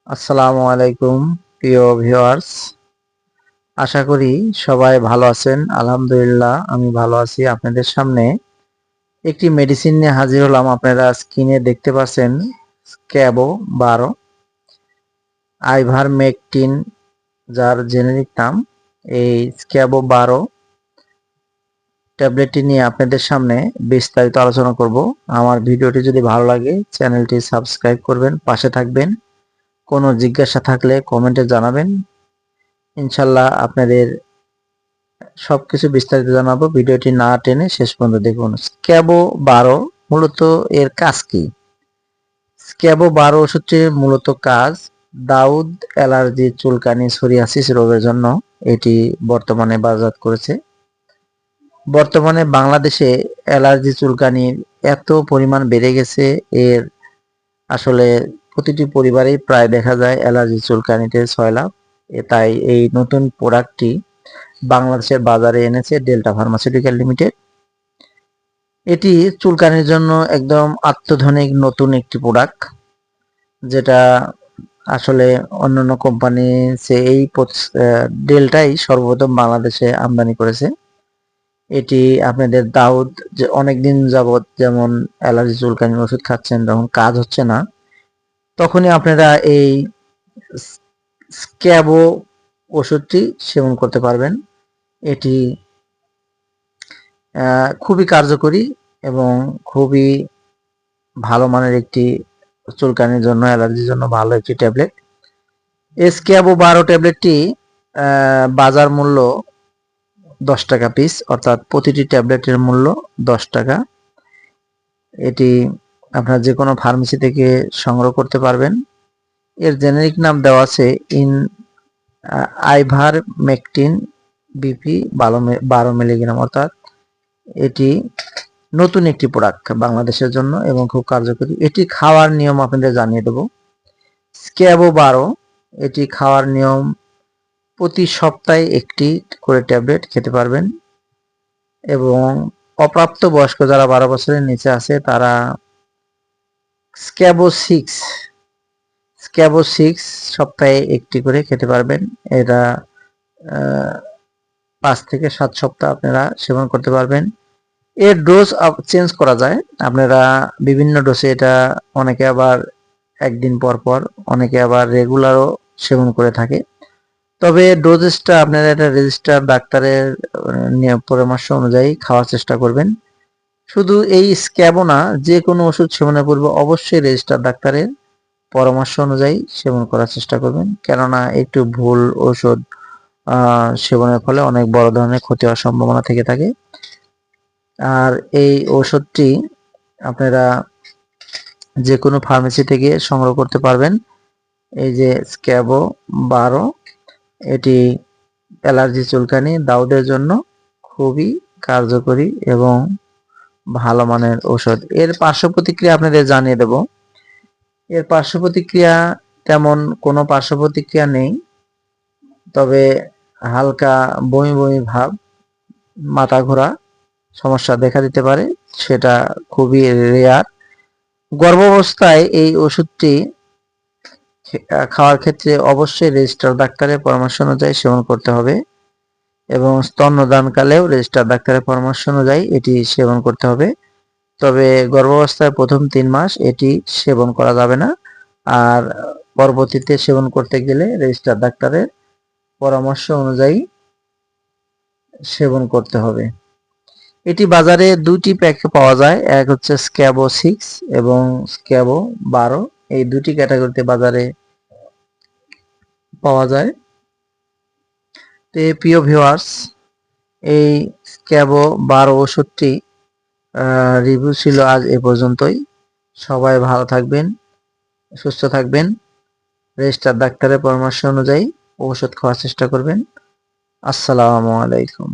আসসালামু আলাইকুম প্রিয় ভিউয়ার্স, আশা করি সবাই ভালো আছেন। আলহামদুলিল্লাহ আমি ভালো আছি। আপনাদের সামনে একটি মেডিসিন নিয়ে হাজির হলাম। আপনারা স্ক্রিনে দেখতে পাচ্ছেন স্ক্যাবো 12 আইভারমেকটিন, যার জেনেরিক নাম। এই স্ক্যাবো 12 ট্যাবলেটটি নিয়ে আপনাদের সামনে বিস্তারিত আলোচনা করব। আমার ভিডিওটি যদি ভালো লাগে চ্যানেলটি সাবস্ক্রাইব করবেন, পাশে থাকবেন। কোনো জিজ্ঞাসা থাকলে কমেন্টে জানাবেন, ইনশাল্লাহ আপনাদের সবকিছু বিস্তারিত জানাবো। ভিডিওটি না টেনে শেষ পর্যন্ত দেখুন। স্ক্যাবো 12 মূলত এর কাজ কি? স্ক্যাবো 12 ওষুধটির মূলত কাজ দাউদ অ্যালার্জি, চুলকানি, সোরিয়াসিস রোগের জন্য এটি বর্তমানে বাজারজাত করেছে। বর্তমানে বাংলাদেশে অ্যালার্জি, চুলকানির এত পরিমাণ বেড়ে গেছে, এর আসলে প্রতিটি পরিবারেই প্রায় দেখা যায় অ্যালার্জি, চুলকানিতে সয়লাভ। তাই এই নতুন প্রোডাক্টটি বাংলাদেশের বাজারে এনেছে ডেল্টা ফার্মাসিউটিক্যাল লিমিটেড। এটি চুলকানির জন্য একদম আত্মধনিক নতুন একটি প্রোডাক্ট, যেটা আসলে অন্যান্য কোম্পানি এই ডেল্টাই সর্বপ্রথম বাংলাদেশে আমদানি করেছে। এটি আপনাদের দাউদ, যে অনেকদিন যাবত যেমন অ্যালার্জি, চুলকানির ওষুধ খাচ্ছেন, যখন কাজ হচ্ছে না তখনই আপনারা এই স্ক্যাবো ওষুধটি সেবন করতে পারবেন। এটি খুবই কার্যকরী এবং খুবই ভালো মানের একটি চুলকানির জন্য, অ্যালার্জির জন্য ভালো একটি ট্যাবলেট। স্ক্যাবো 12 ট্যাবলেটটি বাজার মূল্য 10 টাকা পিস, অর্থাৎ প্রতিটি ট্যাবলেটের মূল্য 10 টাকা। এটি আপনার যে কোনো ফার্মেসি থেকে সংগ্রহ করতে পারবেন। এর জেনেরিক নাম দেওয়া আছে আইভারমেকটিন বিপি 12 মিলিগ্রাম, অর্থাৎ এটি নতুন একটি প্রোডাক্ট বাংলাদেশের জন্য এবং খুব কার্যকরী। এটি খাওয়ার নিয়ম আপনাদের জানিয়ে দেব। স্ক্যাবো 12 এটি খাওয়ার নিয়ম, প্রতি সপ্তাহে একটি করে ট্যাবলেট খেতে পারবেন এবং অপ্রাপ্ত বয়স্ক যারা 12 বছরের নিচে আছে তারা স্ক্যাবো 6 সপ্তাহে একটি করে খেতে পারবেন। এটা 5 থেকে 7 সপ্তাহ আপনারা সেবন করতে পারবেন। এর ডোজ চেঞ্জ করা যায়, আপনারা বিভিন্ন ডোজে এটা, অনেকে আবার একদিন পর পর, অনেকে আবার রেগুলারও সেবন করে থাকে। তবে ডোজেসটা আপনারা এটা রেজিস্টার ডাক্তারের পরামর্শ অনুযায়ী খাওয়ার চেষ্টা করবেন। শুধু এই স্ক্যাবো না, যে কোনো ওষুধ সেবনের পূর্বে অবশ্যই রেজিস্টার ডাক্তারের পরামর্শ অনুযায়ী সেবন করার চেষ্টা করবেন, কেননা একটু ভুল ওষুধ সেবনের ফলে অনেক বড় ধরনের ক্ষতি হওয়ার সম্ভাবনা থেকে থাকে। আর এই ওষুধটি আপনারা যে কোনো ফার্মেসি থেকে সংগ্রহ করতে পারবেন। এই যে স্ক্যাবো 12, এটি অ্যালার্জি, চুলকানি, দাউদের জন্য খুবই কার্যকরী এবং ভালো মানের ঔষধ। এর পার্শ্ব প্রতিক্রিয়া আপনাদের জানিয়ে দেব। এর পার্শ্ব প্রতিক্রিয়া তেমন কোনো পার্শ্ব প্রতিক্রিয়া নেই, তবে হালকা বমি বমি ভাব, মাথা ঘোরা সমস্যা দেখা দিতে পারে, সেটা খুবই রেয়ার। গর্ভাবস্থায় এই ওষুধটি খাওয়ার ক্ষেত্রে অবশ্যই রেজিস্টার ডাক্তারের পরামর্শ অনুযায়ী সেবন করতে হবে এবং স্তন্যদানকালেও রেজিস্টার ডাক্তারের পরামর্শ অনুযায়ী এটি সেবন করতে হবে। তবে গর্ভাবস্থায় প্রথম 3 মাস এটি সেবন করা যাবে না, আর পরবর্তীতে সেবন করতে গেলে রেজিস্টার ডাক্তারের পরামর্শ অনুযায়ী সেবন করতে হবে। এটি বাজারে দুটি প্যাকে পাওয়া যায়, এক হচ্ছে স্ক্যাবো 6 এবং স্ক্যাবো 12, এই দুটি ক্যাটাগরিতে বাজারে পাওয়া যায়। তো প্রিয় ভিউয়ার্স, এই স্ক্যাবো 12 ওষুধটি রিভিউ ছিল আজ এ পর্যন্তই। সবাই ভালো থাকবেন, সুস্থ থাকবেন, রেজিস্টার ডাক্তারের পরামর্শ অনুযায়ী ঔষধ খাওয়ার চেষ্টা করবেন। আসসালামু আলাইকুম।